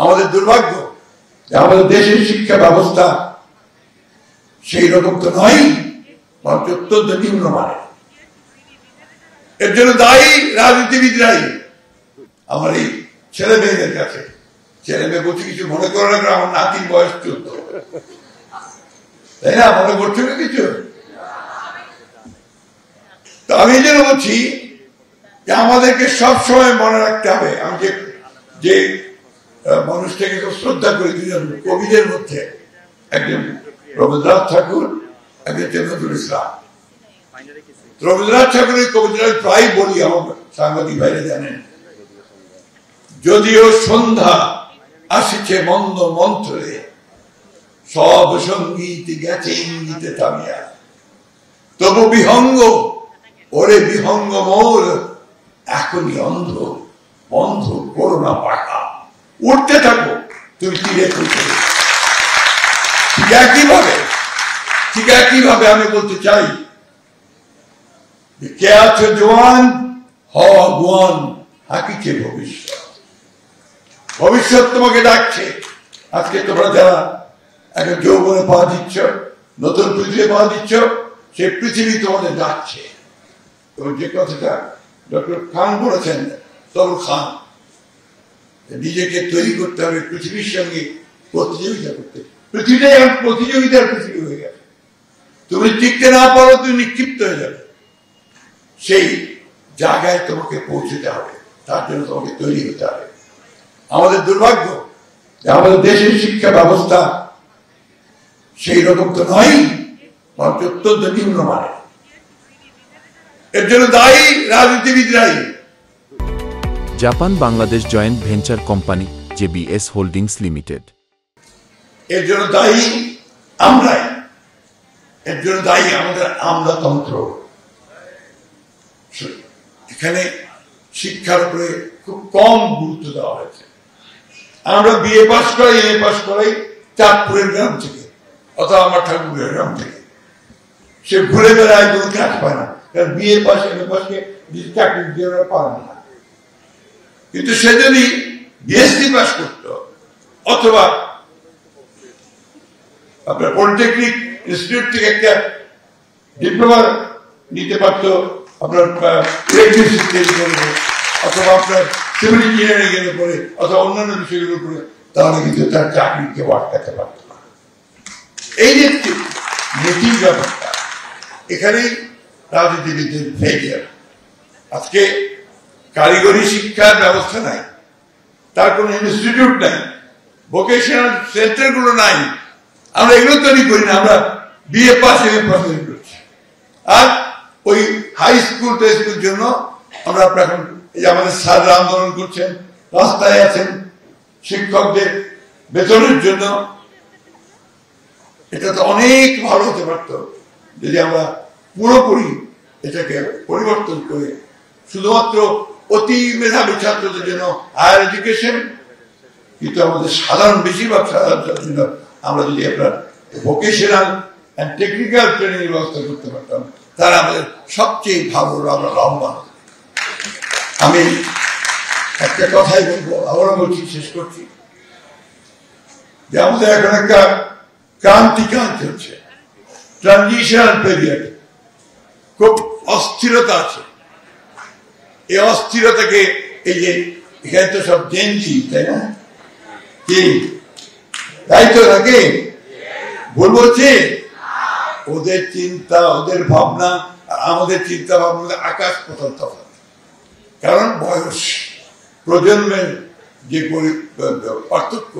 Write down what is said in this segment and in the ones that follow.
আমাদের দুর্ভাগ্য যে আমাদের দেশের শিক্ষা ব্যবস্থা সেই রকম তো নয়, বরঞ্চ অত্যন্ত নিম্নমানের। এর জন্য দায়ী রাজনীতিবিদরাই। আমার এই ছেলে মেয়েদের কাছে, ছেলে মেয়ে বলছে কিছু মনে করো না, আমার নাতির বয়স 14, তাই না? মনে করছো না কিছু? তো আমি যেন বলছি যে আমাদেরকে সবসময় মনে রাখতে হবে, আমি যে মানুষটাকে খুব শ্রদ্ধা করি, দুজন কবিদের মধ্যে একজন রবীন্দ্রনাথ ঠাকুর, একজন নজরুল ইসলাম। রবীন্দ্রনাথ ঠাকুরের কবিতা প্রায় বলি, আমার সাংবাদিক ভাইরা জানেন, যদিও সন্ধ্যা আসিছে মন্দ মন্ত্রে, সব সঙ্গীত গেছে ইঙ্গিতে থামিয়া, তবু বিহঙ্গ ওরে বিহঙ্গ মোর এখনই অন্ধ, বন্ধ করো না পাখা, উঠতে থাকো তুমি তীরে খুঁজে। ঠিক একইভাবে আমি বলতে চাই, কে আছো জোয়ান, হওয়া গুয়ান, হাকিছে ভবিষ্যৎ। ভবিষ্যৎ তোমাকে ডাকছে। আজকে তোমরা যারা একটা যৌবনে পা দিচ্ছ, নতুন পৃথিবী পা দিচ্ছ, সে পৃথিবী তোমাদের ডাকছে। তো যে কথাটা ডক্টর খান বলেছেন, তরুণ খান, নিজেকে তৈরি করতে হবে পৃথিবীর সঙ্গে প্রতিযোগিতা করতে। পৃথিবীটাই এখন প্রতিযোগিতার পৃথিবী হয়ে গেছে। তুমি টিকতে না পারো, তুমি নিক্ষিপ্ত হয়ে যাবে। সেই জায়গায় তোমাকে পৌঁছতে হবে, তার জন্য তোমাকে তৈরি হতে হবে। আমাদের দুর্ভাগ্য যে আমাদের দেশের শিক্ষা ব্যবস্থা সেই রকম তো নয়, বরঞ্চ অত্যন্ত নিম্নমানের। এর জন্য দায়ী রাজনীতিবিদরাই। Japan Bangladesh joint venture company JBS holdings limited. এর জন্য দায়ী আমরাই। এর জন্য দায়ী আমাদের আমলাতন্ত্র। এখানে শিক্ষার উপরে খুব কম গুরুত্ব দেওয়া হয়েছে। আমরা বিএ পাস করাই, এমএ পাস করাই চাঁদপুরের গ্রাম থেকে, অথবা আমার ঠাকুরের গ্রাম থেকে। সে ঘুরে বেড়ায়, কোনো কাজ পায় না, কারণ বিএ পাস এমএ পাসকে চাকরি দিয়ে ওরা পারে না। কিন্তু সে যদি বিএসসি পাস করত, অথবা আপনার পলিটেকনিক ইনস্টিটিউট থেকে একটা ডিপ্লোমা নিতে পারত, আপনার ইলেকট্রিসিটি অথবা আপনার সিভিল ইঞ্জিনিয়ারিং এর উপরে, অথবা অন্যান্য বিষয়গুলোর উপরে, তাহলে কিন্তু তার চাকরিকে আটকাতে পারত না। এই যে নীতির ব্যাপারটা, এখানেই রাজনীতিবিদদের ফেলিয়ার। আজকে কারিগরি শিক্ষার ব্যবস্থা নাই, তার কোনো ইনস্টিটিউট নাই, ভোকেশনাল সেন্টার গুলো নাই। আমরা এগুলো তৈরি করি না, আমরা বিএ পাস এমএ পাস তৈরি করছি। আর ওই হাই স্কুল টেস্টের জন্য আমরা এখন এই যে আমাদের স্যাররা আন্দোলন করছেন, রাস্তায় আছেন শিক্ষকদের বেতনের জন্য। এটা তো অনেক ভালো হতে পারত যদি আমরা পুরোপুরি এটাকে পরিবর্তন করে শুধুমাত্র অতি মেধাবী ছাত্রদের জন্য হায়ার এডুকেশন, কিন্তু আমাদের সাধারণ বেশিরভাগ সাধারণ ছাত্রদের জন্য আমরা যদি আপনার ভোকেশনাল অ্যান্ড টেকনিক্যাল ট্রেনিং এর ব্যবস্থা করতে পারতাম, তারা আমাদের সবচেয়ে ভালো আমরা লাভবান। আমি একটা কথাই বলবো, আবারও বলছি, শেষ করছি, যে আমাদের এখন একটা ক্রান্তিকাল চলছে, ট্রানজিশনাল পিরিয়ড, খুব অস্থিরতা আছে। এই অস্থিরতাকে, এই যে এখানে তো সব জেনজি, তাই না? কি তাই তো থাকে? ভুল বলছি? ওদের চিন্তা, ওদের ভাবনা আর আমাদের চিন্তা ভাবনা আকাশ পাতাল তফাৎ। কারণ বয়স, প্রজন্মের যে পার্থক্য,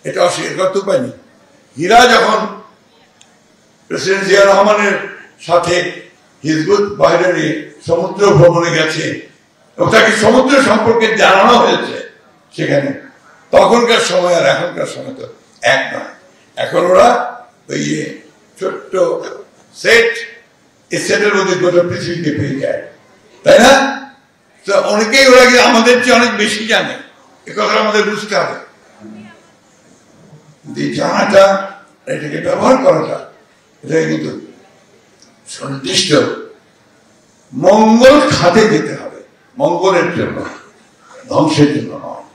এটা অস্বীকার করতে পারেনি। হীরা যখন প্রেসিডেন্ট জিয়া রহমানের সাথে হিজবুত বাহিনী সমুদ্র ভ্রমণে গেছে এবং তাকে সমুদ্র সম্পর্কে জানানো হয়েছে সেখানে, তখনকার সময় আর এখনকার সময় তো এক নয়। এখন ওরা ওই ছোট্ট সেট, এই সেটের মধ্যে গোটা পৃথিবীকে পেয়ে যায়, তাই না? তো অনেকেই ওরা আমাদের চেয়ে অনেক বেশি জানে, এ কথা আমাদের বুঝতে হবে। জানাটা, এটাকে ব্যবহার করাটা, এটা কিন্তু সুনির্দিষ্ট মঙ্গল খাতে যেতে হবে, মঙ্গলের জন্য, ধ্বংসের জন্য নয়।